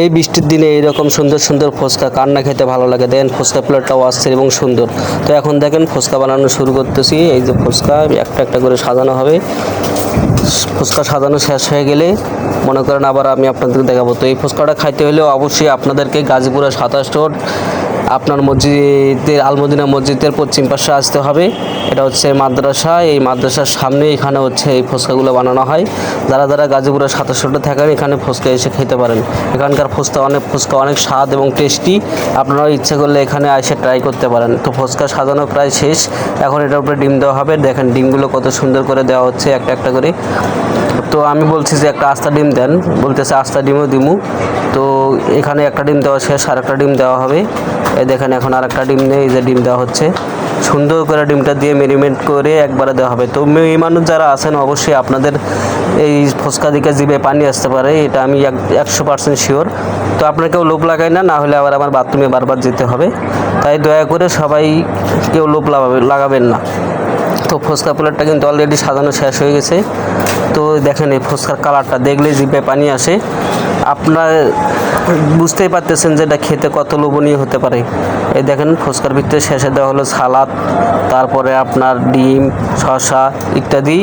এই বৃষ্টির দিনে এইরকম সুন্দর সুন্দর ফুচকা কার না খেতে ভালো লাগে। দেখেন ফুচকা প্লেটটাও অস্থির এবং সুন্দর। তো এখন দেখেন ফুচকা বানানো শুরু করতেছি। এই যে ফুচকা একটা একটা করে সাজানো হবে। ফুচকা সাজানো শেষ হয়ে গেলে মনে করেন আবার আমি আপনাদেরকে দেখাবো। তো এই ফুচকাটা খাইতে হলেও অবশ্যই আপনাদেরকে গাজীপুরের 27 রোড আপনার মসজিদের আলমদিনা মসজিদের পশ্চিম পাশে আসতে হবে। এটা হচ্ছে মাদ্রাসা, এই মাদ্রাসার সামনে এখানে হচ্ছে এই ফুচকাগুলো বানানো হয়। যারা যারা গাজীপুরের 27 রোডে থাকেন এখানে ফুচকা এসে খেতে পারেন। এখানকার ফুচকা অনেক স্বাদ এবং টেস্টি। আপনারা ইচ্ছে করলে এখানে এসে ট্রাই করতে পারেন। তো ফুচকা সাজানো প্রায় শেষ, এখন এটার উপরে ডিম দেওয়া হবে। দেখেন ডিমগুলো কত সুন্দর করে দেওয়া হচ্ছে একটা একটা করে। তো আমি বলছি যে একটা আস্তা ডিম দেন, বলতেছে আস্তা ডিমও দিমু। তো এখানে একটা ডিম দেওয়া শেষ, আর একটা ডিম দেওয়া হবে। এই দেখেন এখন আর একটা ডিম নেই, এই যে ডিম দেওয়া হচ্ছে। সুন্দর করে ডিমটা দিয়ে মেরিনেট করে একবারে দেওয়া হবে। তো মেয়ে মানুষ যারা আছেন অবশ্যই আপনাদের এই ফুচকা দিকে জিভে পানি আসতে পারে, এটা আমি 100% শিওর। তো আপনাকেও লোভ লাগাই না, না হলে আবার আমার বাথরুমে বারবার যেতে হবে। তাই দয়া করে সবাই কেউ লোভ লাগাবেন না। তো ফুচকা প্লেটটা কিন্তু অলরেডি সাজানো শেষ হয়ে গেছে। তো দেখেন এই ফুচকার কালারটা দেখলে জিভে পানি আসে। আপনার বুঝতেই পারতেছেন যে এটা খেতে কত লোভনীয় হতে পারে। এই দেখেন ফুচকার ভিতরে শেষে দেওয়া হলো সালাদ, তারপরে আপনার ডিম, শসা ইত্যাদি।